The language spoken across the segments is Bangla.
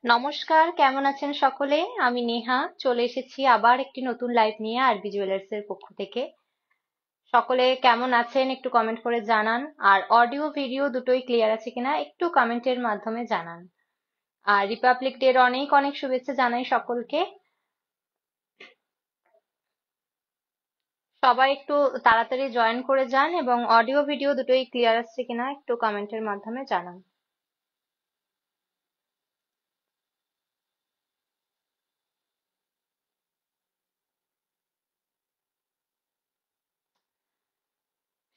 নমস্কার, কেমন আছেন সকলে? আমি নেহা চলে এসেছি আবার একটি নতুন লাইভ নিয়ে আরবি জুয়েলার্স এর পক্ষ থেকে। সকলে কেমন আছেন একটু কমেন্ট করে জানান। আর অডিও ভিডিও দুটোই ক্লিয়ার আছে কিনা একটু কমেন্টের মাধ্যমে জানান। আর রিপাবলিক ডে এর অনেক অনেক শুভেচ্ছা জানাই সকলকে। সবাই একটু তাড়াতাড়ি জয়েন করে যান এবং অডিও ভিডিও দুটোই ক্লিয়ার আসছে কিনা একটু কমেন্টের মাধ্যমে জানান।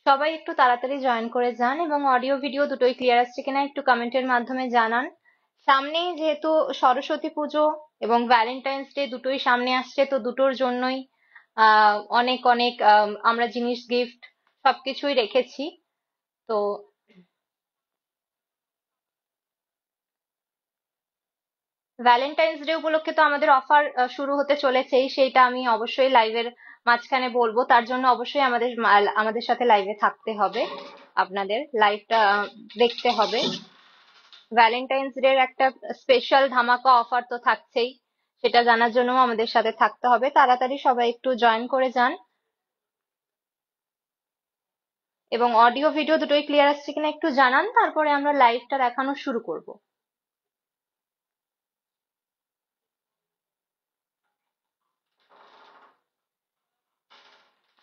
সবাই একটু তাড়াতাড়ি জয়েন করে যান এবং অডিও ভিডিও দুটোই ক্লিয়ার আসছে কিনা একটু কমেন্টের মাধ্যমে জানান। সামনেই যেহেতু সরস্বতী পুজো এবং ভ্যালেন্টাইন্স ডে দুটোই সামনে আসছে, তো দুটোর জন্যই অনেক অনেক আমরা জিনিস গিফট সবকিছুই রেখেছি। তো ভ্যালেন্টাইন্স ডে উপলক্ষে তো আমাদের অফার শুরু হতে চলেছেই, সেইটা আমি অবশ্যই লাইভের মাঝখানে বলবো। তার জন্য অবশ্যই আমাদের সাথে লাইভে থাকতে হবে, আপনাদের লাইভটা দেখতে হবে। ভ্যালেন্টাইন্স ডে এর একটা স্পেশাল ধামাকা অফার তো থাকছেই, সেটা জানার জন্য আমাদের সাথে থাকতে হবে। তাড়াতাড়ি সবাই একটু জয়েন করে যান এবং অডিও ভিডিও দুটোই ক্লিয়ার আসছে কিনা একটু জানান, তারপরে আমরা লাইভটা দেখানো শুরু করব।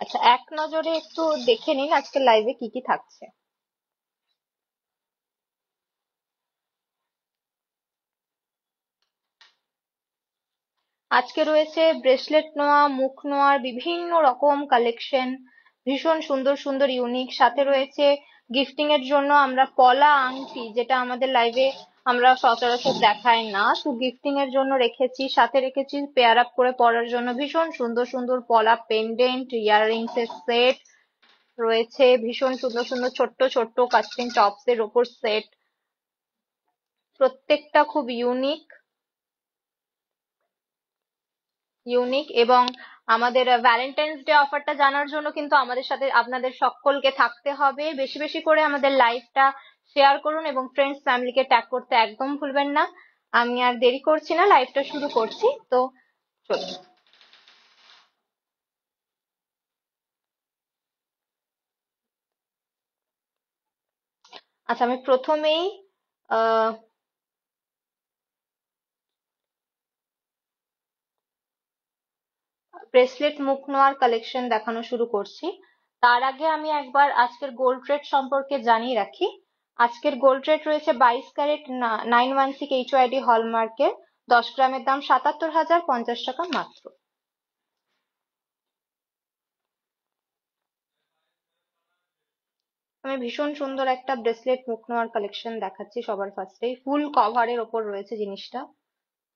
আচ্ছা, এক নজরে একটু দেখে নিন আজকের লাইভে কি কি থাকছে। আজকে রয়েছে ব্রেসলেট নোয়া, মুখ নোয়ার বিভিন্ন রকম কালেকশন, ভীষণ সুন্দর সুন্দর ইউনিক। সাথে রয়েছে গিফটিং এর জন্য আমরা পলা আংটি, যেটা আমাদের লাইভে আমরা সচরাচর দেখাই না, তো গিফটিং এর জন্য রেখেছি। সাথে রেখেছি পেয়ার আপ করে পরার জন্য ভীষণ সুন্দর সুন্দর পলা পেন্ডেন্ট, ইয়াররিংস এর সেট রয়েছে। ভীষণ সুন্দর সুন্দর ছোট্ট ছোট্ট কাস্টিং টপস এর ওপর সেট, প্রত্যেকটা খুব ইউনিক ইউনিক। এবং আমাদের ভ্যালেন্টাইন্স ডে অফারটা জানার জন্য কিন্তু আমাদের সাথে আপনাদের সকলকে থাকতে হবে। বেশি বেশি করে আমাদের লাইভটা শেয়ার করুন এবং ফ্রেন্ডস ফ্যামিলিকে ট্যাগ করতে একদম ভুলবেন না। আমি আর দেরি করছি না, লাইভটা শুরু করছি। তো চলুন। আচ্ছা, আমি প্রথমেই আহ ব্রেসলেট মুখ নোয়ার কালেকশন দেখানো শুরু করছি। তার আগে আমি একবার আজকের গোল্ড রেট সম্পর্কে জানিয়ে রাখি। আজকের গোল্ড রেট রয়েছে 22 ক্যারেট 916 HYD হলমার্কের, 10 গ্রামের দাম 77,050 টাকা মাত্র। আমি ভীষণ সুন্দর একটা ব্রেসলেট মুখ নোয়ার কালেকশন দেখাচ্ছি। সবার ফার্স্টেই ফুল কভারের ওপর রয়েছে জিনিসটা,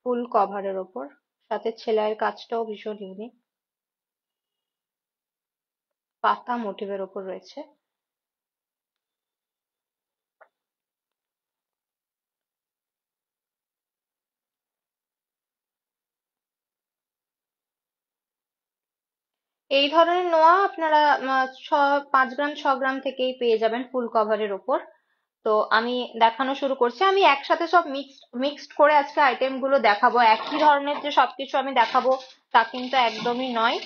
ফুল কভারের ওপর। সাথে সেলাইয়ের কাজটাও ভীষণ ইউনিক, পাতা মোটিভের ওপর রয়েছে। এই ধরনের নোয়া আপনারা 5 গ্রাম 6 গ্রাম থেকেই পেয়ে যাবেন ফুল কভারের ওপর। তো আমি দেখানো শুরু করছি। আমি একসাথে সব মিক্সড করে আজকে আইটেম গুলো দেখাবো। একই ধরনের যে সবকিছু আমি দেখাবো তা কিন্তু একদমই নয়।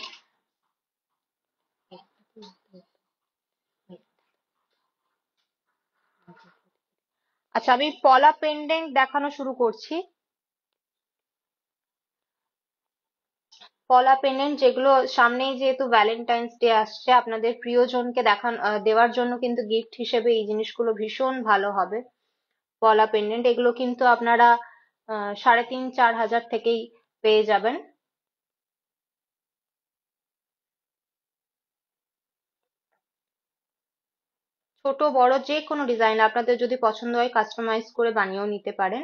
আচ্ছা, আমি পলা পেন্ডেন্ট দেখানো শুরু করছি। পলা পেন্ডেন্ট, যেগুলো সামনেই যেহেতু ভ্যালেন্টাইন্স ডে আসছে, আপনাদের প্রিয়জনকে দেওয়ার জন্য কিন্তু গিফট হিসেবে এই জিনিসগুলো ভীষণ ভালো হবে। পলা পেন্ডেন্ট এগুলো কিন্তু আপনারা 3,500-4,000 থেকেই পেয়ে যাবেন। ছোট বড় যে কোনো ডিজাইন আপনাদের যদি পছন্দ হয় কাস্টমাইজ করে বানিয়েও নিতে পারেন।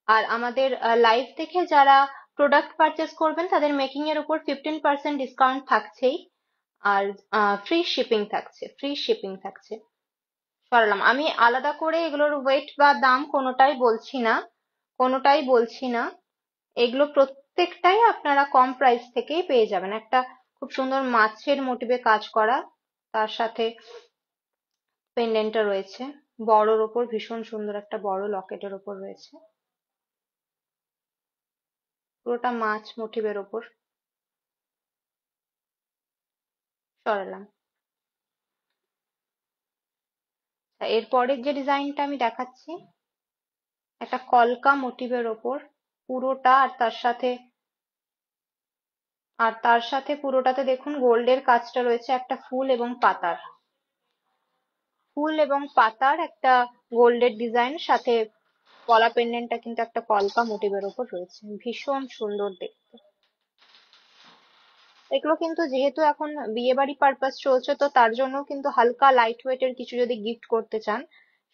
আর আমাদের লাইভ থেকে যারা প্রোডাক্ট পারচেস করবেন তাদের মেকিং এর উপর 15% ডিসকাউন্ট থাকছেই। আর ফ্রি শিপিং থাকছে। সরালাম, আমি আলাদা করে এগুলোর ওয়েট বা দাম কোনোটাই বলছি না। এগুলো প্রত্যেকটাই আপনারা কম প্রাইস থেকেই পেয়ে যাবেন। একটা খুব সুন্দর মাছের মোটিভে কাজ করা, তার সাথে পেন্ডেন্টটা রয়েছে বড়র ওপর, ভীষণ সুন্দর একটা বড় লকেটের ওপর রয়েছে। পুরোটা মাছ মোটিভের ওপর সরালাম। এরপরের যে ডিজাইনটা আমি দেখাচ্ছি, একটা কলকা মোটিভের ওপর পুরোটা, আর তার সাথে পুরোটাতে দেখুন গোল্ডের কাজটা রয়েছে, একটা ফুল এবং পাতার একটা গোল্ডের ডিজাইন, সাথে পলা পেন্ডেন্টটা কিন্তু একটা কলকা মোটিভের ওপর রয়েছে, ভীষণ সুন্দর দেখতে। এগুলো কিন্তু যেহেতু এখন বিয়ে বাড়ি পারপাস চলছে, তো তার জন্য কিন্তু হালকা লাইট ওয়েটের কিছু যদি গিফট করতে চান,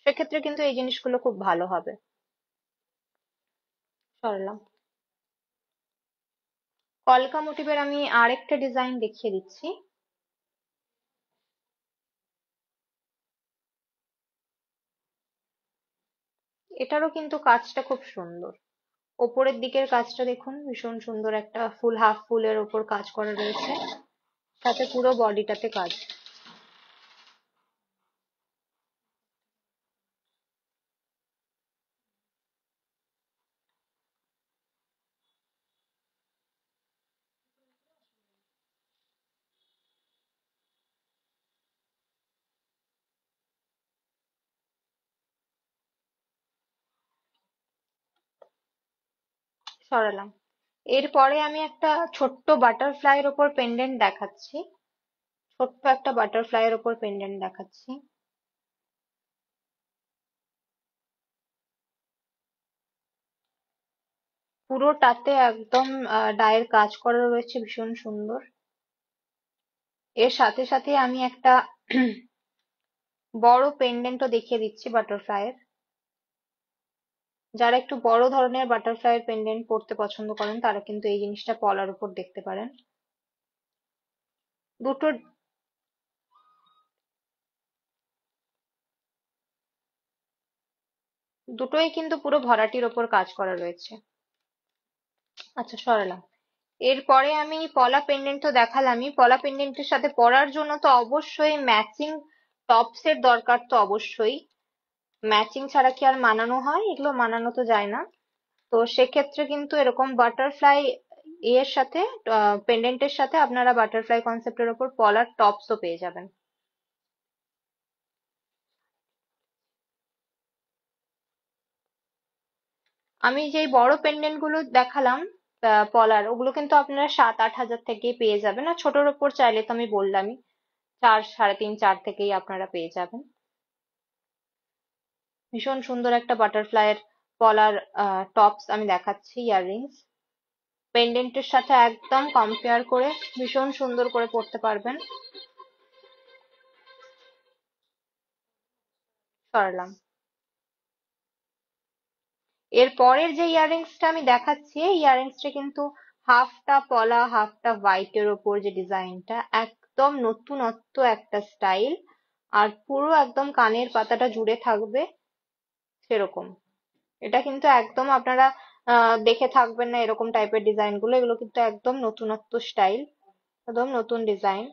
সেক্ষেত্রে কিন্তু এই জিনিসগুলো খুব ভালো হবে। সরলাম। কলকা মোটিভের আমি আরেকটা ডিজাইন দেখিয়ে দিচ্ছি। এটারও কিন্তু কাজটা খুব সুন্দর। ওপরের দিকের কাজটা দেখুন, ভীষণ সুন্দর, একটা ফুল, হাফ ফুলের ওপর কাজ করা রয়েছে, সাথে পুরো বডিটাতে কাজ। সরালাম। এরপরে আমি একটা ছোট্ট বাটারফ্লাই এর ওপর পেন্ডেন্ট দেখাচ্ছি। ছোট্ট একটা বাটারফ্লাই এর ওপর পেন্ডেন্ট দেখাচ্ছি। পুরোটাতে একদম ডায়ের কাজ করা রয়েছে, ভীষণ সুন্দর। এর সাথে সাথে আমি একটা বড় পেন্ডেন্টও দেখিয়ে দিচ্ছি বাটারফ্লাই এর। যারা একটু বড় ধরনের বাটারফ্লাই এর পেন্ডেন্ট পরতে পছন্দ করেন, তারা কিন্তু এই জিনিসটা পলার উপর দেখতে পারেন। দুটো দুটোই কিন্তু পুরো ভরাটির ওপর কাজ করা রয়েছে। আচ্ছা, সরালাম। এরপরে আমি পলা পেন্ডেন্ট তো দেখালামই, পলা পেন্ডেন্টের সাথে পরার জন্য তো অবশ্যই ম্যাচিং টপস এর দরকার, তো অবশ্যই। ম্যাচিং ছাড়া কি আর মানানো হয়? এগুলো মানানো তো যায় না। তো সেক্ষেত্রে কিন্তু এরকম বাটারফ্লাই এর সাথে, পেন্ডেন্টের সাথে আপনারা বাটারফ্লাই কনসেপ্টের ওপর পলার টপসও পেয়ে যাবেন। আমি যেই বড় পেন্ডেন্ট গুলো দেখালাম পলার, ওগুলো কিন্তু আপনারা 7-8 হাজার থেকেই পেয়ে যাবেন। আর ছোটর ওপর চাইলে তো আমি বললামই, 4, 3.5, 4 থেকেই আপনারা পেয়ে যাবেন। ভীষণ সুন্দর একটা বাটারফ্লাই এর পলার টপস আমি দেখাচ্ছি, ইয়াররিংস পেন্ডেন্টের সাথে একদম কম্পেয়ার করে ভীষণ সুন্দর করে পরতে পারবেন। সরালাম। এর পরের যে ইয়াররিংসটা আমি দেখাচ্ছি, এই ইয়াররিংসটা কিন্তু হাফটা পলা হাফটা হোয়াইটের ওপর যে ডিজাইনটা, একদম নতুনত্ব একটা স্টাইল। আর পুরো একদম কানের পাতাটা জুড়ে থাকবে সেরকম। এটা কিন্তু একদম আপনারা দেখে থাকবেন না এরকম টাইপের ডিজাইন গুলো, এগুলো কিন্তু একদম নতুনত্ব স্টাইল, একদম নতুন ডিজাইন।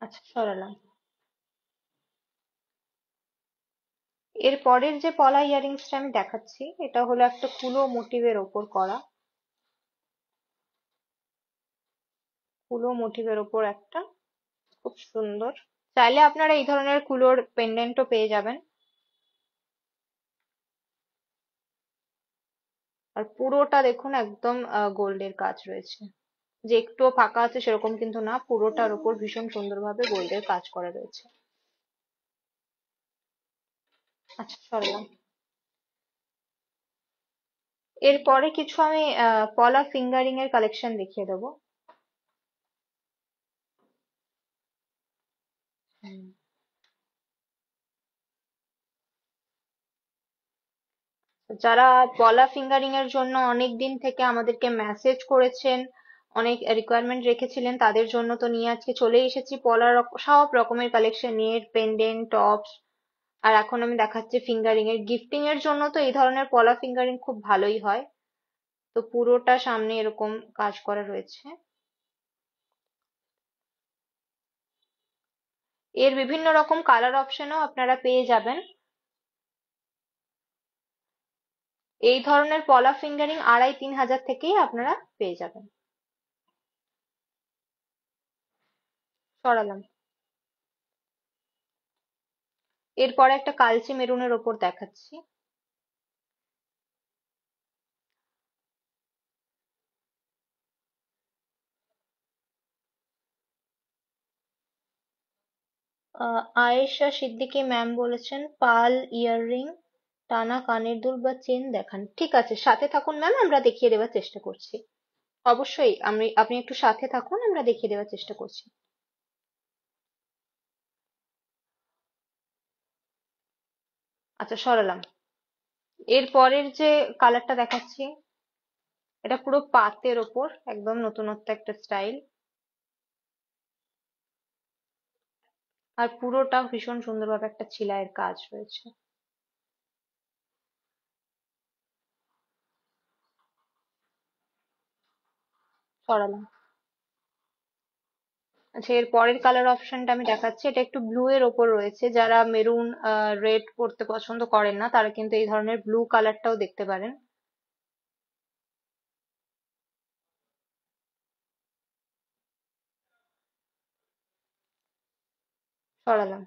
আচ্ছা, সরালাম। এর পরের যে পলা ইয়াররিংসটা আমি দেখাচ্ছি, এটা হলো একটা কুলো মোটিভের ওপর করা, কুলো মোটিভের ওপর একটা, খুব সুন্দর। চাইলে আপনারা এই ধরনের কুলোর পেন্ডেন্টও পেয়ে যাবেন। আর পুরোটা দেখুন একদম গোল্ডের কাজ রয়েছে, যে একটুও ফাঁকা আছে সেরকম কিন্তু না, পুরোটার ওপর ভীষণ সুন্দরভাবে গোল্ডের কাজ করা রয়েছে। আচ্ছা, সরলাম। এরপরে কিছু আমি পলা ফিঙ্গারিং এর কালেকশন দেখিয়ে দেবো। হুম। যারা পলা ফিঙ্গারিং এর জন্য অনেক দিন থেকে আমাদেরকে মেসেজ করেছেন, অনেক রিকোয়ারমেন্ট রেখেছিলেন, তাদের জন্য তো নিয়ে আজকে চলে এসেছি পলার সব রকমের কালেকশন নিয়ে, পেন্ডেন্ট, টপস। আর এখন আমি দেখাচ্ছি ফিঙ্গারিং এর, গিফটিং এর জন্য তো এই ধরনের পলা ফিঙ্গারিং খুব ভালোই হয়। তো পুরোটা সামনে এরকম কাজ করা রয়েছে। এর বিভিন্ন রকম কালার অপশনও আপনারা পেয়ে যাবেন। এই ধরনের পলা ফিঙ্গারিং 2500-3000 থেকেই আপনারা পেয়ে যাবেন। সরালাম। এরপরে একটা কালচে মেরুনের ওপর দেখাচ্ছি। আয়েশা সিদ্দিকী ম্যাম বলেছেন পাল ইয়াররিং, টানা কানের দুল বা চেন দেখান। ঠিক আছে, সাথে থাকুন ম্যাম, আমরা দেখিয়ে দেওয়ার চেষ্টা করছি। অবশ্যই আপনি একটু সাথে থাকুন, আমরা দেখিয়ে দেওয়ার চেষ্টা করছি। আচ্ছা, সরালাম। এর পরের যে কালারটা দেখাচ্ছি, এটা পুরো পাতের ওপর, একদম নতুনত্ব একটা স্টাইল, আর পুরোটা ভীষণ সুন্দরভাবে একটা ছিলাইয়ের কাজ রয়েছে। সরালাম। আচ্ছা, এর পরের কালার অপশনটা আমি দেখাচ্ছি, এটা একটু ব্লু এর ওপর রয়েছে। যারা মেরুন রেড পরতে পছন্দ করেন না, তারা কিন্তু এই ধরনের ব্লু কালারটাও দেখতে পারেন। সরালাম।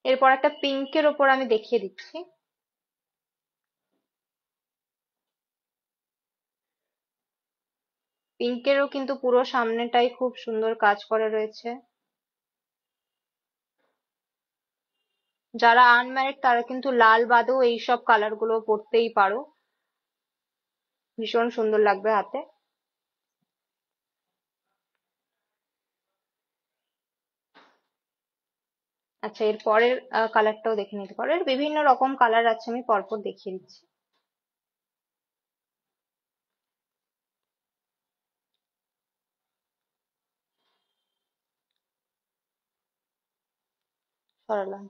এরপর একটা পিঙ্কের ওপর আমি দেখিয়ে দিচ্ছি। পিঙ্কেরও কিন্তু পুরো সামনেটাই খুব সুন্দর কাজ করা রয়েছে। যারা আনম্যারিড তারা কিন্তু লাল বাদেও এইসব কালার গুলো পরতেই পারো, ভীষণ সুন্দর লাগবে হাতে। আচ্ছা, এর পরের কালারটাও দেখে নিতে পারো। এর বিভিন্ন রকম কালার আছে, আমি পরপর দেখিয়ে দিচ্ছি। সরালাম।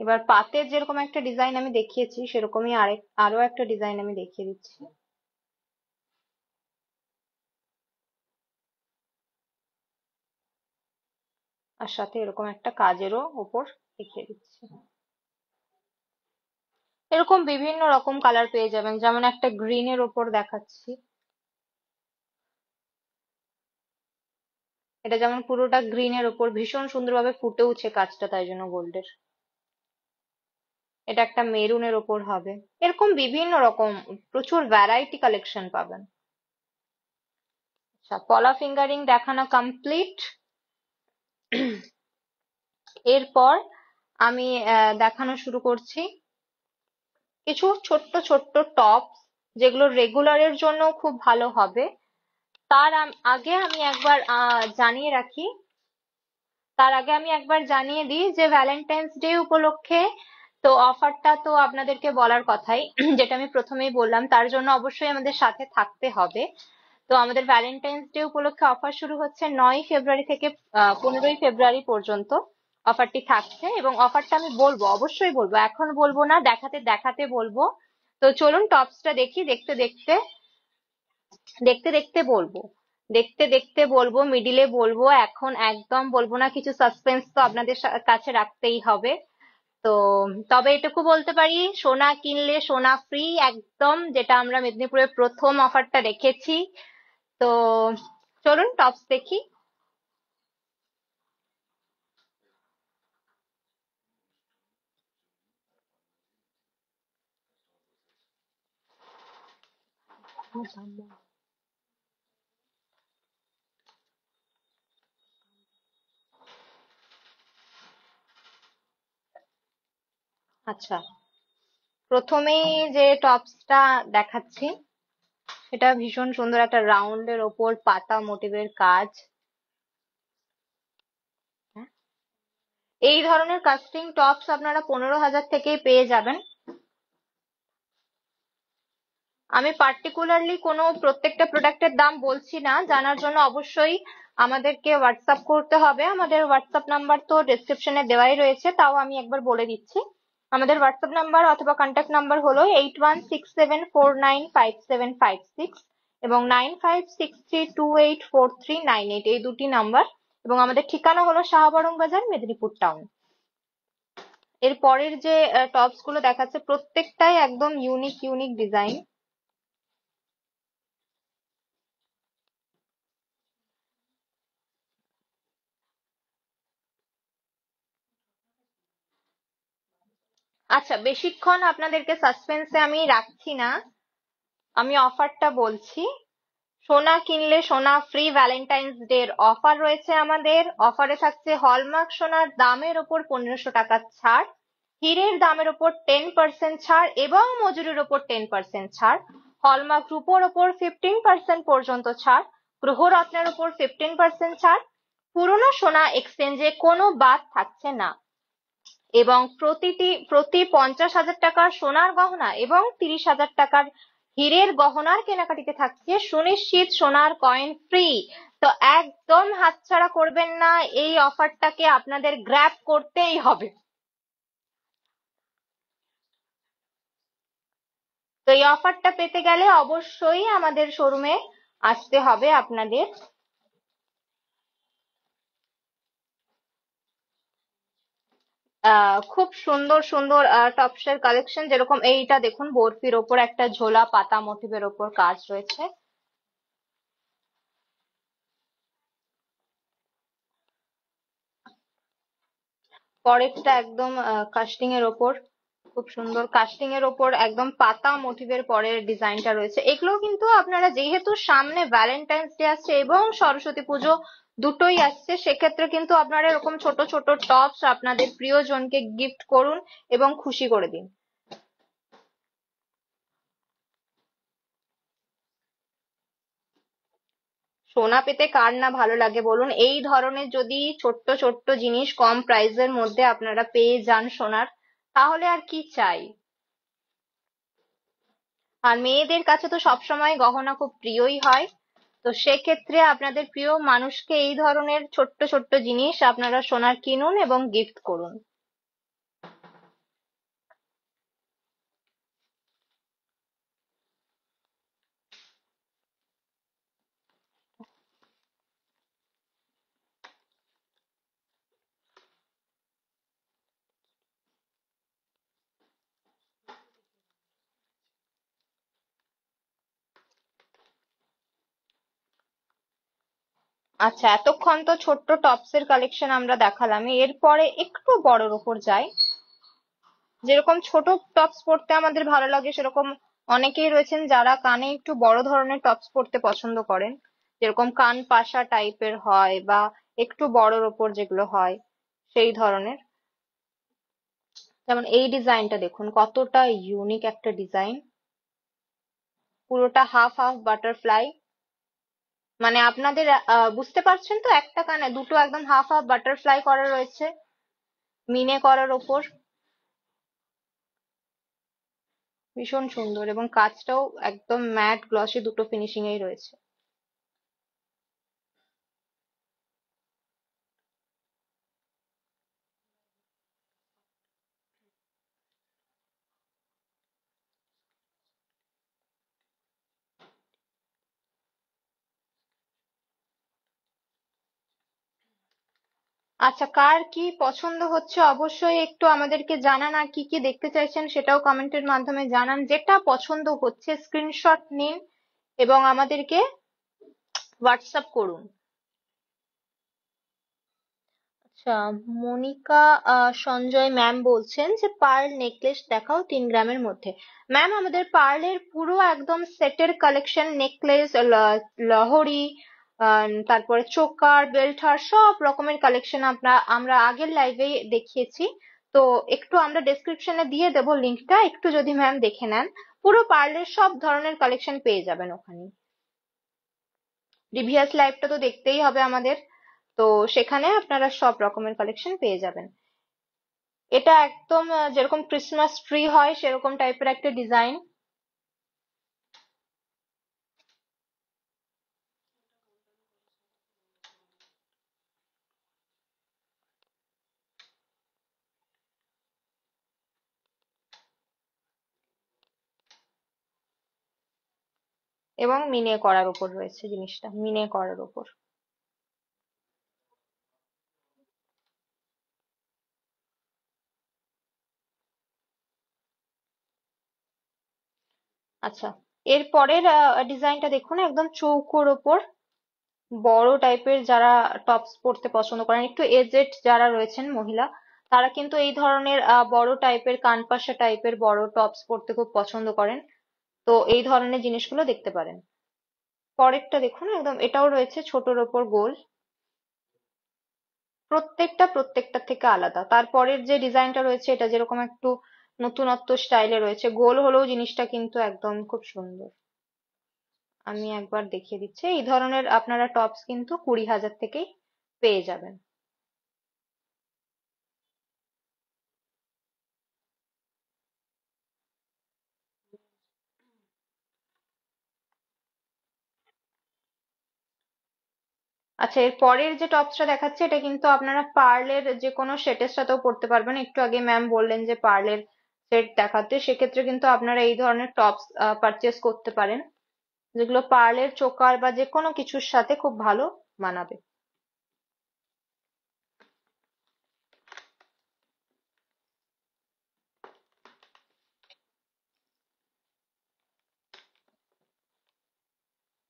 এবার পাতের যেরকম একটা ডিজাইন আমি দেখিয়েছি, সেরকমই আরো একটা ডিজাইন আমি দেখিয়ে দিচ্ছি। আর সাথে এরকম একটা কাজেরও উপর দেখিয়ে দিচ্ছি। এরকম বিভিন্ন রকম কালার পেয়ে যাবেন, যেমন একটা গ্রিন এর ওপর দেখাচ্ছি। এটা যেমন পুরোটা গ্রিন এর ওপর ভীষণ সুন্দরভাবে ফুটে উঠছে কাজটা, তাই জন্য গোল্ডের। এটা একটা মেরুনের ওপর হবে। এরকম বিভিন্ন রকম প্রচুর ভ্যারাইটি কালেকশন পাবেন। আচ্ছা, পলা ফিঙ্গারিং দেখানো কমপ্লিট। এরপর আমি দেখানো শুরু করছি কিছু ছোট্ট ছোট্ট টপ, যেগুলো রেগুলারের জন্য খুব ভালো হবে। আগে আমি একবার জানিয়ে দিই যে ভ্যালেন্টাইন্স ডে উপলক্ষে তো অফারটা তো আপনাদেরকে বলার কথাই। যেটা আমি প্রথমেই বললাম, তার জন্য অবশ্যই আমাদের সাথে থাকতে হবে। তো আমাদের ভ্যালেন্টাইন্স ডে উপলক্ষে অফার শুরু হচ্ছে 9 ফেব্রুয়ারি থেকে 15ই ফেব্রুয়ারি পর্যন্ত অফারটি থাকছে। এবং অফারটা আমি বলবো, অবশ্যই বলবো, এখন বলবো না, দেখাতে দেখাতে বলবো। তো চলুন টপসটা দেখি। দেখতে দেখতে দেখতে দেখতে বলবো, দেখতে দেখতে বলবো, মিডিলে বলবো, এখন একদম বলবো না। কিছু সাসপেন্স তো আপনাদের কাছে রাখতেই হবে। তো তবে এটুকু বলতে পারি, সোনা কিনলে সোনা ফ্রি, একদম, যেটা আমরা মেদিনীপুরে প্রথম অফারটা রেখেছি। তো চলুন টপস দেখি। আচ্ছা, প্রথমেই যে টপসটা দেখাচ্ছি, সেটা ভীষণ সুন্দর একটা রাউন্ডের ওপর পাতা মোটিভের কাজ। হ্যাঁ, এই ধরনের কাস্টিং টপস আপনারা 15,000 থেকেই পেয়ে যাবেন। আমি পার্টিকুলারলি কোনো প্রত্যেকটা প্রোডাক্টের দাম বলছি না, জানার জন্য অবশ্যই আমাদেরকে হোয়াটসঅ্যাপ করতে হবে। আমাদের হোয়াটসঅ্যাপ নাম্বার তো ডেসক্রিপশনে দেওয়াই রয়েছে, তাও আমি একবার বলে দিচ্ছি। আমাদের হোয়াটসঅ্যাপ নাম্বার অথবা কন্ট্যাক্ট নাম্বার হলো 8167495756 এবং 9563284398, এই দুটি নাম্বার। এবং আমাদের ঠিকানা হলো শাহবরং বাজার, মেদিনীপুর টাউন। এর পরের যে টপস গুলো দেখাচ্ছে প্রত্যেকটাই একদম ইউনিক ইউনিক ডিজাইন। আচ্ছা, বেশিক্ষণ আপনাদেরকে সাসপেন্সে আমি রাখছি না, আমি অফারটা বলছি। সোনা কিনলে সোনা ফ্রি, ভ্যালেন্টাইন্স ডে এর অফার রয়েছে আমাদের। অফারে থাকছে হলমার্ক সোনার দামের ওপর 1500 টাকা ছাড়, হীরের দামের ওপর 10% ছাড় এবং মজুরির ওপর 10% ছাড়, হলমার্ক রূপোর ওপর 15% পর্যন্ত ছাড়, গ্রহরত্নের ওপর 15% ছাড়, পুরনো সোনা এক্সচেঞ্জে কোনো বাদ থাকছে না, এবং প্রতি 50,000 টাকার সোনার গহনা এবং 30,000 টাকার হীরের গহনার কেনাকাটিতে থাকছে সুনিশ্চিত সোনার কয়েন ফ্রি। তো একদম হাতছাড়া করবেন না, এই অফারটাকে আপনাদের গ্র্যাব করতেই হবে। তো এই অফারটা পেতে গেলে অবশ্যই আমাদের শোরুমে আসতে হবে আপনাদের। খুব সুন্দর সুন্দর টপসের কালেকশন, যেরকম এইটা দেখুন, বরফির ওপর একটা ঝোলা পাতা মোটিভের ওপর কাজ রয়েছে। পরেরটা একদম কাস্টিং এর ওপর, খুব সুন্দর কাস্টিং এর ওপর একদম পাতা মোটিভের পরের ডিজাইনটা রয়েছে। এগুলো কিন্তু আপনারা, যেহেতু সামনে ভ্যালেন্টাইন্স ডে আসছে এবং সরস্বতী পুজো দুটোই আসছে, সেক্ষেত্রে কিন্তু আপনারা এরকম ছোট ছোট টপস আপনাদের প্রিয়জনকে গিফট করুন এবং খুশি করে দিন। সোনা পেতে কার না ভালো লাগে বলুন? এই ধরনের যদি ছোট্ট ছোট্ট জিনিস কম প্রাইসের মধ্যে আপনারা পেয়ে যান সোনার, তাহলে আর কি চাই। আর মেয়েদের কাছে তো সবসময় গহনা খুব প্রিয়ই হয়। তো সেক্ষেত্রে আপনাদের প্রিয় মানুষকে এই ধরনের ছোট্ট ছোট্ট জিনিস আপনারা সোনার কিনুন এবং গিফট করুন। আচ্ছা, এতক্ষণ তো ছোট্ট টপসের কালেকশন আমরা দেখালাম, এরপরে একটু বড়র উপর যাই। যেরকম ছোট টপস পরতে আমাদের ভালো লাগে, সেরকম অনেকেই রয়েছেন যারা কানে একটু বড় ধরনের টপস পরতে পছন্দ করেন, যেরকম কান পাশা টাইপের হয় বা একটু বড়র ওপর যেগুলো হয় সেই ধরনের। যেমন এই ডিজাইনটা দেখুন, কতটা ইউনিক একটা ডিজাইন, পুরোটা হাফ হাফ বাটারফ্লাই। মানে আপনাদের বুঝতে পারছেন তো, একটা কানে দুটো একদম হাফ হাফ বাটারফ্লাই করা রয়েছে মিনে করার ওপর। ভীষণ সুন্দর, এবং কাজটাও একদম ম্যাট গ্লসি দুটো ফিনিশিং এই রয়েছে। আচ্ছা, কার কি পছন্দ হচ্ছে অবশ্যই একটু আমাদেরকে জানান, আর কি কি দেখতে চাইছেন সেটাও কমেন্টের মাধ্যমে জানান। যেটা পছন্দ হচ্ছে স্ক্রিনশট নিন এবং আমাদেরকে হোয়াটসঅ্যাপ করুন। আচ্ছা, মনিকা সঞ্জয় ম্যাম বলছেন যে পার্ল নেকলেস দেখাও 3 গ্রামের মধ্যে। ম্যাম, আমাদের পার্লের পুরো একদম সেটের কালেকশন, নেকলেস, লহরি, তারপরে চোকার, বেল্ট হার, সব রকমের কালেকশন আমরা আগের লাইভে দেখিয়েছি। তো একটু আমরা ডেসক্রিপশনে দিয়ে দেবো লিঙ্কটা, একটু যদি ম্যাম দেখে নেন, পুরো পার্লের সব ধরনের কালেকশন পেয়ে যাবেন ওখানে। প্রিভিয়াস লাইভটা তো দেখতেই হবে আমাদের, তো সেখানে আপনারা সব রকমের কালেকশন পেয়ে যাবেন। এটা একদম যেরকম ক্রিসমাস ট্রি হয় সেরকম টাইপের একটা ডিজাইন। এবং মিনে করার উপর রয়েছে, জিনিসটা মিনে করার উপর। আচ্ছা, এর পরের ডিজাইনটা দেখুন, একদম চৌকোর ওপর বড় টাইপের যারা টপস পরতে পছন্দ করেন, একটু এজেড যারা রয়েছেন মহিলা, তারা কিন্তু এই ধরনের বড় টাইপের কানপাশা টাইপের বড় টপস পরতে খুব পছন্দ করেন। তো এই ধরনের জিনিসগুলো দেখতে পারেন। পরেরটা দেখুন, একদম এটাও রয়েছে ছোটর ওপর গোল, প্রত্যেকটা থেকে আলাদা। তারপরের যে ডিজাইনটা রয়েছে এটা যেরকম একটু নতুনত্ব স্টাইলে রয়েছে, গোল হলেও জিনিসটা কিন্তু একদম খুব সুন্দর। আমি একবার দেখিয়ে দিচ্ছি, এই ধরনের আপনারা টপস কিন্তু 20,000 থেকেই পেয়ে যাবেন। আচ্ছা, এর পরের যে টপসটা দেখাচ্ছে এটা কিন্তু আপনারা পার্লের যে কোনো সেটের সাথেও পরতে পারবেন। একটু আগে ম্যাম বললেন যে পার্লের সেট দেখাতে, সেক্ষেত্রে কিন্তু আপনারা এই ধরনের টপস পারচেস করতে পারেন, যেগুলো পার্লের চোকার বা যে কোনো কিছুর সাথে খুব ভালো মানাবে।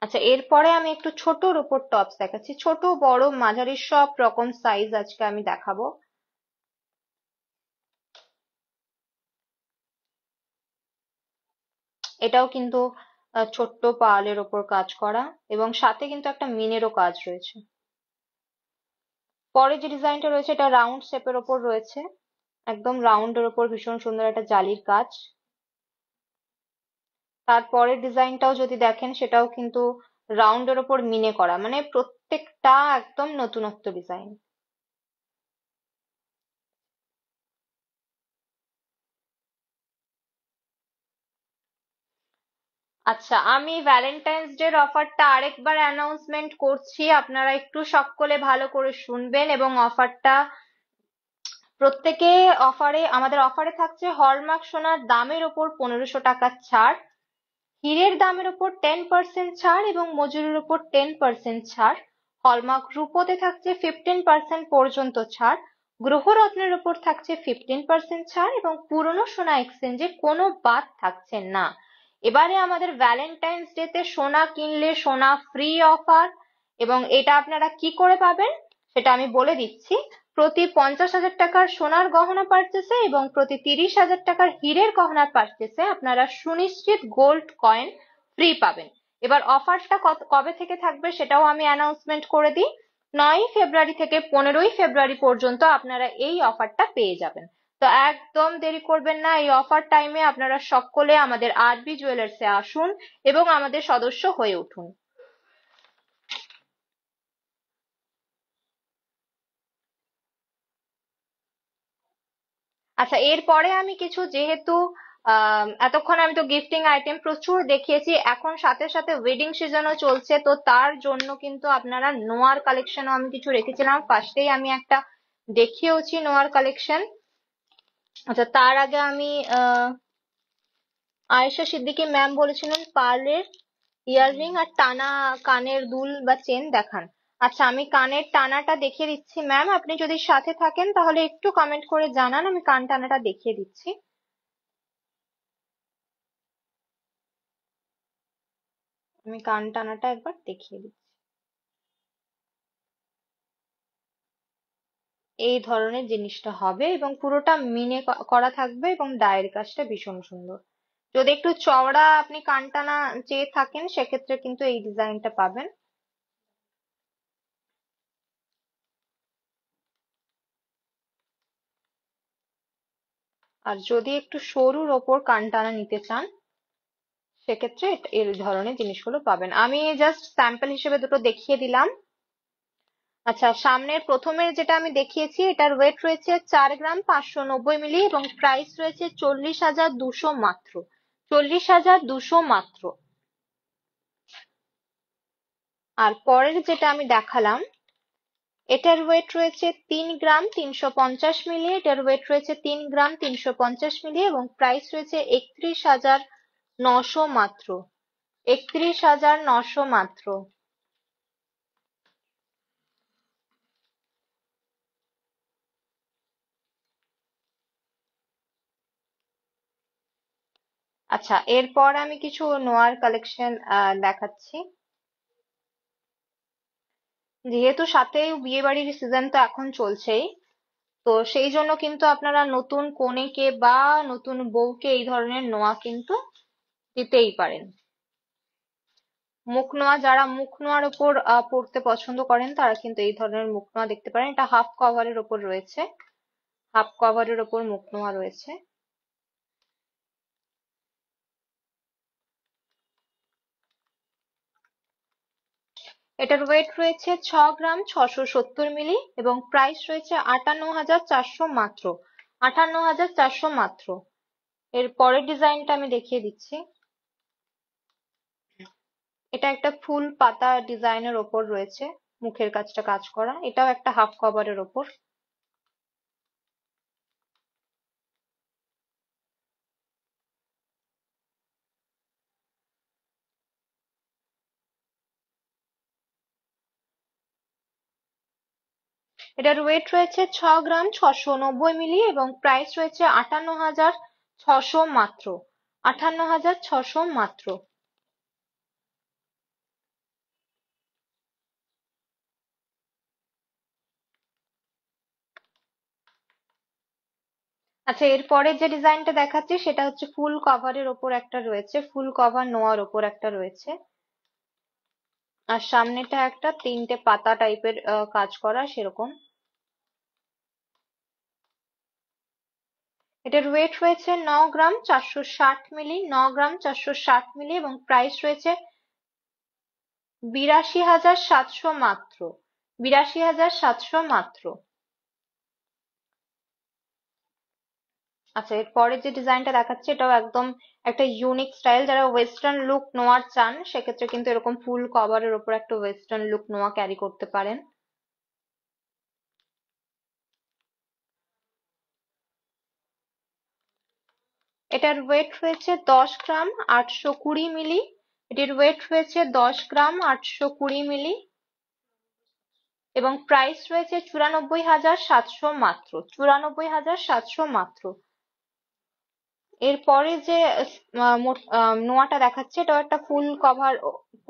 আচ্ছা, এরপরে আমি একটু ছোটর উপর টপস দেখাচ্ছি, ছোট বড় মাঝারি সব রকম সাইজ আজকে আমি দেখাবো। এটাও কিন্তু ছোট্ট পার্লের ওপর কাজ করা, এবং সাথে কিন্তু একটা মিনেরও কাজ রয়েছে। পরে যে ডিজাইনটা রয়েছে এটা রাউন্ড শেপের ওপর রয়েছে, একদম রাউন্ডের ওপর ভীষণ সুন্দর একটা জালির কাজ। তারপরের ডিজাইনটাও যদি দেখেন সেটাও কিন্তু রাউন্ডের ওপর মিনে করা, মানে প্রত্যেকটা একদম নতুনত্ব ডিজাইন। আচ্ছা, আমি ভ্যালেন্টাইন্স ডে এর অফারটা আরেকবার অ্যানাউন্সমেন্ট করছি, আপনারা একটু সকলে ভালো করে শুনবেন। এবং অফারটা প্রত্যেকে, আমাদের অফারে থাকছে হলমার্ক সোনার দামের ওপর 1500 টাকা ছাড়, হীরের দামের ওপর 10% ছাড় এবং মজুরির ওপর 10% ছাড়। হলমার্ক রূপোতে থাকছে 15% পর্যন্ত ছাড়, গ্রহরত্নের ওপর থাকছে 15% ছাড় এবং পুরনো সোনা এক্সচেঞ্জে কোনো বাদ থাকছে না। এবারে আমাদের ভ্যালেন্টাইন্স ডে তে সোনা কিনলে সোনা ফ্রি অফার। এবং এটা আপনারা কি করে পাবেন সেটা আমি বলে দিচ্ছি। প্রতি 50,000 টাকার সোনার গহনা পারচেসে এবং প্রতি 30,000 টাকার হীরের গহনা পারচেসে আপনারা সুনিশ্চিত গোল্ড কয়েন ফ্রি পাবেন। এবার অফারটা কবে থেকে থাকবে সেটাও আমি অ্যানাউন্সমেন্ট করে দিই। 9ই ফেব্রুয়ারি থেকে 15ই ফেব্রুয়ারি পর্যন্ত আপনারা এই অফারটা পেয়ে যাবেন। তো একদম দেরি করবেন না, এই অফার টাইমে আপনারা সকলে আমাদের আরবি জুয়েলার্সে আসুন এবং আমাদের সদস্য হয়ে উঠুন। আচ্ছা, এরপরে আমি কিছু, যেহেতু এতক্ষণ আমি তো গিফটিং আইটেম প্রচুর দেখিয়েছি, এখন সাথে সাথে ওয়েডিং সিজনও চলছে, তো তার জন্য কিন্তু আপনারা নোয়ার কালেকশনও আমি কিছু রেখেছিলাম, ফার্স্টেই আমি একটা দেখিয়েওছি নোয়ার কালেকশন। আচ্ছা, তার আগে আমি আয়েশা সিদ্দিকী ম্যাম বলেছিলেন পার্লের ইয়াররিং আর টানা কানের দুল বা চেন দেখান। আচ্ছা, আমি কানের টানাটা দেখিয়ে দিচ্ছি ম্যাম, আপনি যদি সাথে থাকেন তাহলে একটু কমেন্ট করে জানান, আমি কান টানাটা দেখিয়ে দিচ্ছি। আমি কান টানাটা একবার দেখিয়ে দিচ্ছি। এই ধরনের জিনিসটা হবে এবং পুরোটা মিনে করা থাকবে এবং ডায়ের কাজটা ভীষণ সুন্দর। যদি একটু চওড়া আপনি কান টানা চেয়ে থাকেন সেক্ষেত্রে কিন্তু এই ডিজাইনটা পাবেন। আর যদি একটু সরুর ওপর কান টানা নিতে চান সেক্ষেত্রে এই ধরনের জিনিসগুলো পাবেন। আমি জাস্ট স্যাম্পল হিসেবে দুটো দেখিয়ে দিলাম। আচ্ছা, সামনের প্রথমের যেটা আমি দেখিয়েছি এটার ওয়েট রয়েছে 4 গ্রাম 590 মিলি এবং প্রাইস রয়েছে 40,200 মাত্র, 40,200 মাত্র। আর পরের যেটা আমি দেখালাম এটার ওয়েট রয়েছে 3 গ্রাম 350 মিলি, এটার ওয়েট রয়েছে 3 গ্রাম 350 মিলি এবং প্রাইস রয়েছে 31,900 মাত্র, 31,900 মাত্র। আচ্ছা, এরপর আমি কিছু নোয়ার কালেকশন দেখাচ্ছি। যেহেতু সাথে বিয়ে বাড়ির সিজন তো এখন চলছেই, তো সেই জন্য কিন্তু আপনারা নতুন কনেকে বা নতুন বউকে এই ধরনের নোয়া কিন্তু দিতেই পারেন। মুখ নোয়া, যারা মুখ নোয়ার ওপর পড়তে পছন্দ করেন তারা কিন্তু এই ধরনের মুখ নোয়া দেখতে পারেন। এটা হাফ কভারের ওপর রয়েছে, হাফ কভারের ওপর মুখ নোয়া রয়েছে। এটার ওয়েট রয়েছে 6 গ্রাম 670 মিলি এবং প্রাইস রয়েছে 58,400 মাত্র। 58,400 মাত্র। এর পরের ডিজাইনটা আমি দেখিয়ে দিচ্ছি। এটা একটা ফুল পাতা ডিজাইনের ওপর রয়েছে, মুখের কাজটা কাজ করা। এটাও একটা হাফ কভারের ওপর। এটার ওয়েট রয়েছে 6 গ্রাম 690 মিলি এবং প্রাইস রয়েছে 58,600 মাত্র। 58,600 মাত্র। আচ্ছা, এরপরে যে ডিজাইনটা দেখাচ্ছি সেটা হচ্ছে ফুল কভারের ওপর একটা রয়েছে, ফুল কভার নোয়ার ওপর একটা রয়েছে। আর সামনেটা একটা 3টে পাতা টাইপের কাজ করা সেরকম। এটার ওয়েট রয়েছে 9 গ্রাম 460 মিলি, 9 গ্রাম 460 মিলি এবং প্রাইস রয়েছে 82,700 মাত্র। 82,700 মাত্র। আচ্ছা, এর পরের যে ডিজাইনটা দেখাচ্ছি এটাও একদম একটা ইউনিক স্টাইল। যারা ওয়েস্টার্ন লুক নোয়ার চান সেক্ষেত্রে কিন্তু এরকম ফুল কভারের ওপর একটা ওয়েস্টার্ন লুক নোয়া ক্যারি করতে পারেন। এটার ওয়েট রয়েছে 10 গ্রাম 820 মিলি। এটির ওয়েট রয়েছে 10 গ্রাম 820 মিলি এবং প্রাইস রয়েছে 94,700 মাত্র। 94,700 মাত্র। এরপরে যে নোয়াটা দেখাচ্ছে এটাও একটা ফুল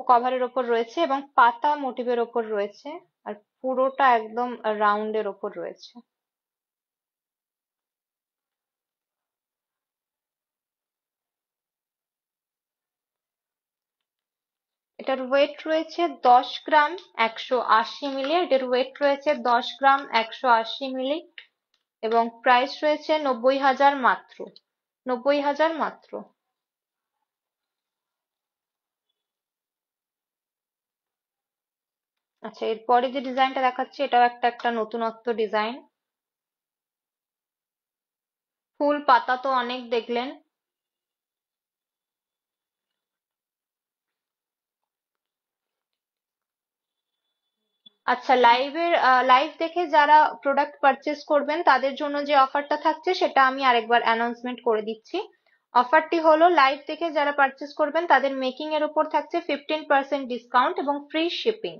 কভারের ওপর রয়েছে এবং পাতা মোটিভের ওপর রয়েছে। আর পুরোটা একদম রাউন্ডের ওপর রয়েছে। এটার ওয়েট রয়েছে 10 গ্রাম 180 মিলি। এটার ওয়েট রয়েছে 10 গ্রাম 180 মিলি এবং প্রাইস রয়েছে 90,000 মাত্র। 90,000 মাত্র। আচ্ছা, এরপরে যে ডিজাইনটা দেখাচ্ছি এটাও একটা নতুনত্ব ডিজাইন। ফুল পাতা তো অনেক দেখলেন। আচ্ছা, লাইভ দেখে যারা প্রোডাক্ট পারচেজ করবেন তাদের জন্য যে অফারটা থাকছে সেটা আমি আরেকবার অ্যানাউন্সমেন্ট করে দিচ্ছি। অফারটি হলো লাইভ দেখে যারা পারচেজ করবেন তাদের মেকিং এর উপর থাকছে 15% ডিসকাউন্ট এবং ফ্রি শিপিং।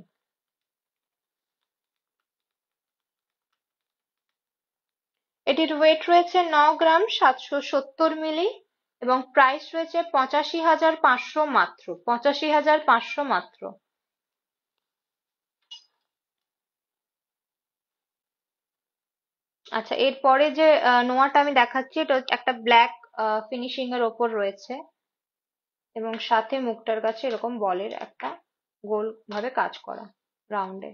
এটির ওয়েট রয়েছে 9 গ্রাম 770 মিলি এবং প্রাইস রয়েছে 85,500 মাত্র। 85,500 মাত্র। আচ্ছা, এরপরে যে নোয়াটা আমি দেখাচ্ছি এটা একটা ব্ল্যাক ফিনিশিং এর ওপর রয়েছে এবং সাথে মুখটার কাছে এরকম বলের একটা গোল ভাবে কাজ করা রাউন্ডে।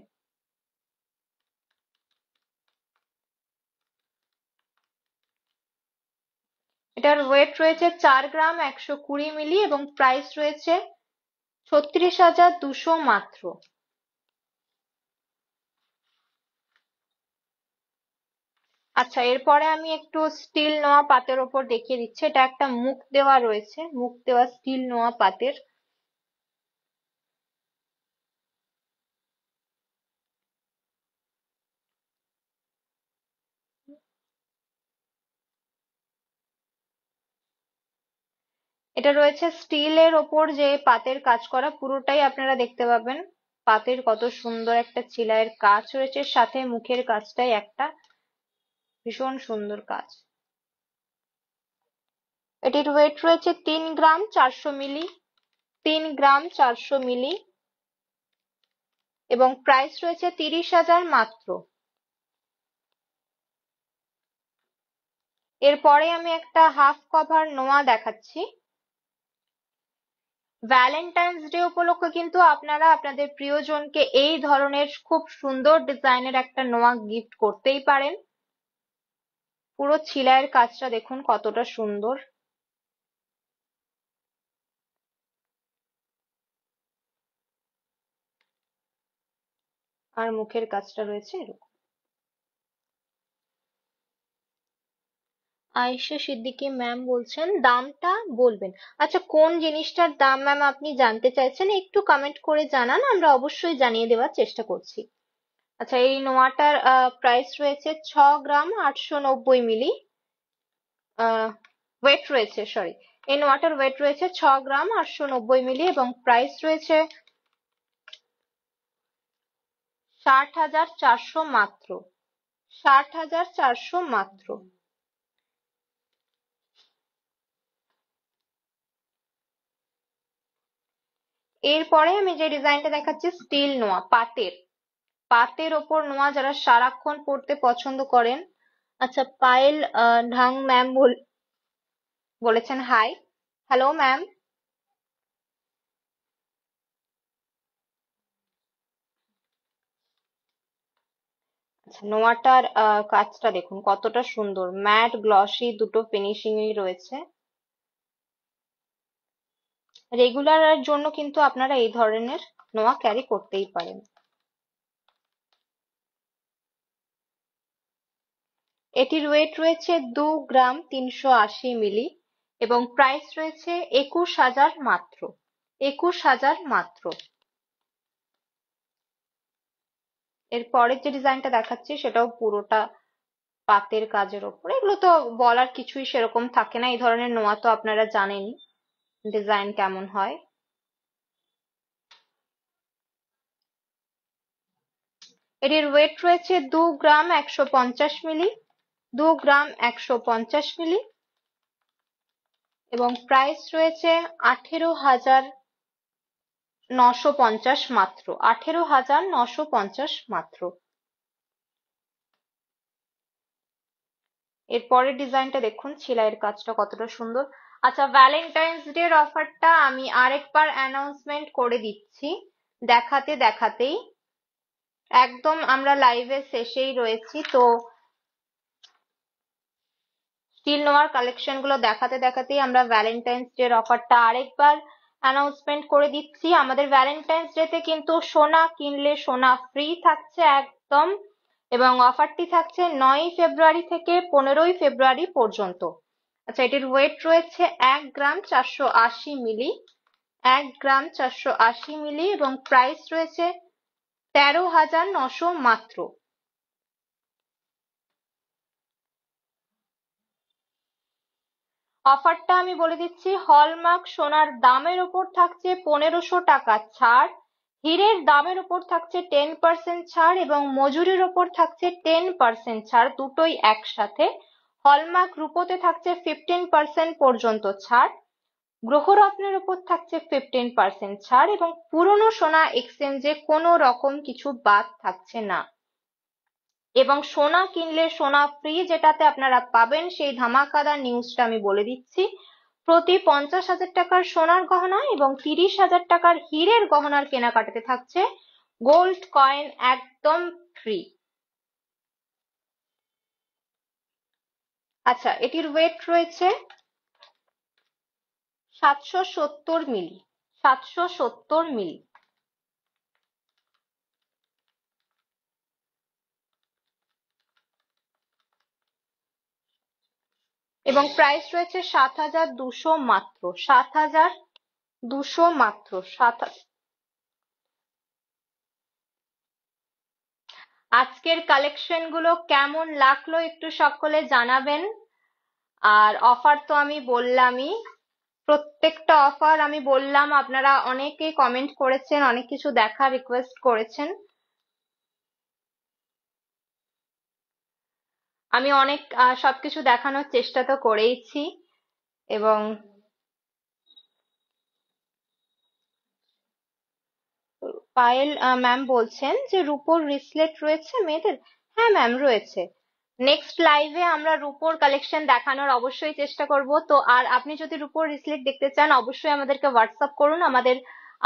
এটার ওয়েট রয়েছে 4 গ্রাম 120 মিলি এবং প্রাইস রয়েছে 36,200 মাত্র। আচ্ছা, এরপরে আমি একটু স্টিল নোয়া পাতের ওপর দেখিয়ে দিচ্ছি। এটা একটা মুখ দেওয়া রয়েছে, মুখ দেওয়া স্টিল নোয়া পাতের। এটা রয়েছে স্টিলের ওপর যে পাতের কাজ করা, পুরোটাই আপনারা দেখতে পাবেন। পাতের কত সুন্দর একটা চিলাইয়ের কাজ রয়েছে, সাথে মুখের কাজটাই একটা ভীষণ সুন্দর কাজ। এটির ওয়েট রয়েছে 3 গ্রাম 400 মিলি, 3 গ্রাম 400 মিলি, এবং প্রাইস রয়েছে 30,000 মাত্র। এরপরে আমি একটা হাফ কভার নোয়া দেখাচ্ছি। ভ্যালেন্টাইন্স ডে উপলক্ষে কিন্তু আপনারা আপনাদের প্রিয়জনকে এই ধরনের খুব সুন্দর ডিজাইনের একটা নোয়া গিফট করতেই পারেন। পুরো ছিলাইয়ের কাজটা দেখুন কতটা সুন্দর। আর মুখের কাজটা রয়েছে এরকম। আয়েশা সিদ্দিকী ম্যাম বলছেন দামটা বলবেন। আচ্ছা, কোন জিনিসটার দাম ম্যাম আপনি জানতে চাইছেন? একটু কমেন্ট করে জানান, আমরা অবশ্যই জানিয়ে দেওয়ার চেষ্টা করছি। আচ্ছা, এই নোয়াটার প্রাইস রয়েছে 6 গ্রাম 890 মিলি। ওয়েট রয়েছে, সরি, এই নোয়াটার ওয়েট রয়েছে 6 গ্রাম 890 মিলি, এবং প্রাইস রয়েছে 60,400 মাত্র। 60,400 মাত্র। এরপরে আমি যে ডিজাইনটা দেখাচ্ছি স্টিল নোয়া, পাতের ওপর নোয়া যারা সারাক্ষণ পরতে পছন্দ করেন। আচ্ছা, পায়েল ঢাং ম্যাম বলেছেন হাই। Hello ma'am. আচ্ছা, নোয়াটার কাজটা দেখুন কতটা সুন্দর, ম্যাট গ্লসি দুটো ফিনিশিংই রয়েছে। রেগুলারের জন্য কিন্তু আপনারা এই ধরনের নোয়া ক্যারি করতেই পারেন। এটির ওয়েট রয়েছে 2 গ্রাম 380 মিলি, এবং প্রাইস রয়েছে 21,000 মাত্র। 21,000 মাত্র। এর পরের যে ডিজাইনটা দেখাচ্ছি সেটাও পুরোটা পাতের কাজের ওপর। এগুলো তো বলার কিছুই সেরকম থাকে না, এই ধরনের নোয়া তো আপনারা জানেনই ডিজাইন কেমন হয়। এটির ওয়েট রয়েছে 2 গ্রাম 150 মিলি, 2 গ্রাম 150 মিলি, এবং প্রাইস রয়েছে 18,950 মাত্র। 18,950 মাত্র। এর পরের ডিজাইনটা দেখুন, সেলাইয়ের কাজটা কতটা সুন্দর। আচ্ছা, ভ্যালেন্টাইন্স ডে এর অফারটা আমি আরেকবার অ্যানাউন্সমেন্ট করে দিচ্ছি দেখাতে দেখাতেই। একদম আমরা লাইভের শেষেই রয়েছি, তো স্টিল নোয়ার কালেকশন গুলো দেখাতে দেখাতেই আমরা ভ্যালেন্টাইন্স ডে এর অফারটা আরেকবার অ্যানাউন্সমেন্ট করে দিচ্ছি। আমাদের ভ্যালেন্টাইন্স ডে তে কিন্তু সোনা কিনলে সোনা ফ্রি থাকছে একদম, এবং অফারটি থাকছে 9 ফেব্রুয়ারি থেকে 15 ফেব্রুয়ারি পর্যন্ত। আচ্ছা, এটির ওয়েট রয়েছে 1 গ্রাম 480 মিলি, 1 গ্রাম 480 মিলি, এবং প্রাইস রয়েছে 13,900 মাত্র। অফারটা আমি বলে দিচ্ছি, হলমার্ক সোনার দামের উপর থাকছে 1500 টাকা ছাড়, হীরের দামের উপর থাকছে 10% ছাড়, এবং মজুরির উপর থাকছে 10% ছাড়, দুটোই একসাথে। হলমার্ক রূপোতে থাকছে 15% পর্যন্ত ছাড়, গ্রহরত্নের উপর থাকছে 15% ছাড়, এবং পুরনো সোনা এক্সচেঞ্জে কোনো রকম কিছু বাদ থাকছে না। এবং সোনা কিনলে সোনা ফ্রি যেটাতে আপনারা পাবেন, সেই ধামাকাদার নিউজটা আমি বলে দিচ্ছি। প্রতি 50,000 টাকার সোনার গহনা এবং 30,000 টাকার হীরের গহনার কেনাকাটাতে থাকছে গোল্ড কয়েন একদম ফ্রি। আচ্ছা, এটির ওয়েট রয়েছে 770 মিলি, 770 মিলি, এবং প্রাইস রয়েছে 7,200 মাত্র। 7,200 মাত্র। আজকের কালেকশন গুলো কেমন লাগলো একটু সকলে জানাবেন। আর অফার তো আমি বললামই, প্রত্যেকটা অফার আমি বললাম, আপনারা অনেকে কমেন্ট করেছেন, অনেক কিছু দেখার রিকোয়েস্ট করেছেন। আমি অনেক সবকিছু দেখানোর চেষ্টা তো করেইছি। এবং পায়েল ম্যাম বলছেন যে রূপোর রিসলেট রয়েছে মেয়েদের। হ্যাঁ ম্যাম, রয়েছে। নেক্সট লাইভে আমরা রূপোর কালেকশন দেখানোর অবশ্যই চেষ্টা করব। তো আর আপনি যদি রূপোর রিসলেট দেখতে চান অবশ্যই আমাদেরকে হোয়াটসঅ্যাপ করুন। আমাদের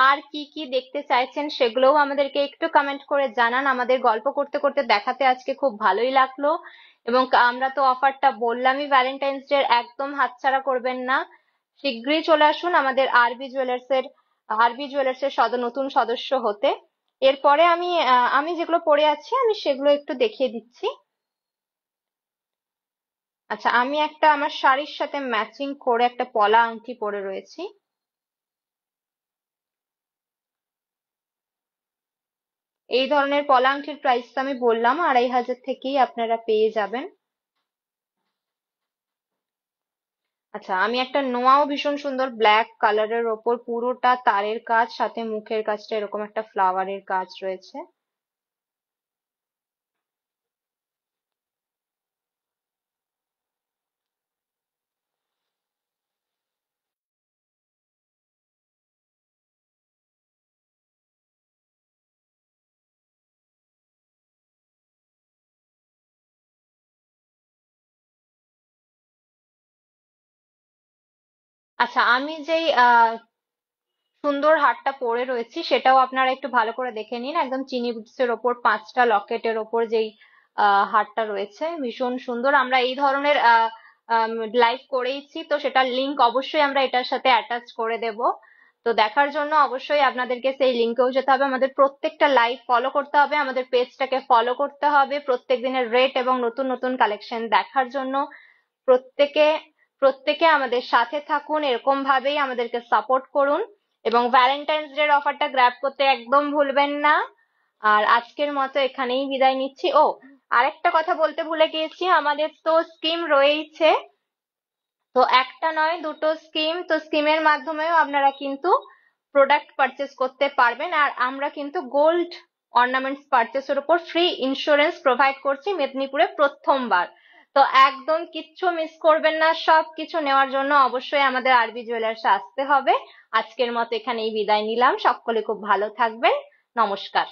আর কি কি দেখতে চাইছেন সেগুলোও আমাদেরকে একটু কমেন্ট করে জানান। আমাদের গল্প করতে করতে দেখাতে আজকে খুব ভালোই লাগলো। এবং আমরা তো অফারটা বললামই, ভ্যালেন্টাইন্স ডে একদম হাতছাড়া করবেন না। শিগগিরই চলে আসুন আমাদের আরবি জুয়েলার্স এর নতুন সদস্য হতে। এরপরে আমি যেগুলো পরে আছি আমি সেগুলো একটু দেখিয়ে দিচ্ছি। আচ্ছা, আমি একটা আমার শাড়ির সাথে ম্যাচিং করে একটা পলা আংটি পরে রয়েছি। এই ধরনের পলা আংটির প্রাইস তো আমি বললাম 2500 থেকেই আপনারা পেয়ে যাবেন। আচ্ছা, আমি একটা নোয়াও ভীষণ সুন্দর ব্ল্যাক কালারের ওপর পুরোটা তারের কাজ, সাথে মুখের কাজটা এরকম একটা ফ্লাওয়ারের কাজ রয়েছে। আচ্ছা, আমি যেই সুন্দর হারটা পরে রয়েছি সেটাও আপনারা একটু ভালো করে দেখে নিন। একদম চিনি বুটসের ওপর 5টা লকেটের ওপর যেই হারটা রয়েছে ভীষণ সুন্দর। আমরা এই ধরনের লাইভ করেইছি, তো সেটার লিংক অবশ্যই আমরা এটার সাথে অ্যাটাচ করে দেব। তো দেখার জন্য অবশ্যই আপনাদেরকে সেই লিংকেও যেতে হবে। আমাদের প্রত্যেকটা লাইভ ফলো করতে হবে, আমাদের পেজটাকে ফলো করতে হবে প্রত্যেক দিনের রেট এবং নতুন নতুন কালেকশন দেখার জন্য। প্রত্যেকে প্রত্যেকে আমাদের সাথে থাকুন, এরকম ভাবেই আমাদেরকে সাপোর্ট করুন এবং ভ্যালেন্টাইন্স ডে অফারটা গ্র্যাব করতে একদম ভুলবেন না। আর আজকের মতো এখানেই বিদায় নিচ্ছি। ও, আরেকটা কথা বলতে ভুলে গিয়েছি, আমাদের তো স্কিম রয়েইছে। তো একটা নয়, দুটো স্কিম। তো স্কিমের মাধ্যমেও আপনারা কিন্তু প্রোডাক্ট পারচেস করতে পারবেন। আর আমরা কিন্তু গোল্ড অর্নামেন্টস পারচেসের উপর ফ্রি ইন্স্যুরেন্স প্রোভাইড করছি মেদিনীপুরে প্রথমবার। তো একদম কিচ্ছু মিস করবেন না, সব কিছু নেওয়ার জন্য অবশ্যই আমাদের আরবি জুয়েলার্সে আসতে হবে। আজকের মতো এখানেই বিদায় নিলাম, সকলে খুব ভালো থাকবেন। নমস্কার।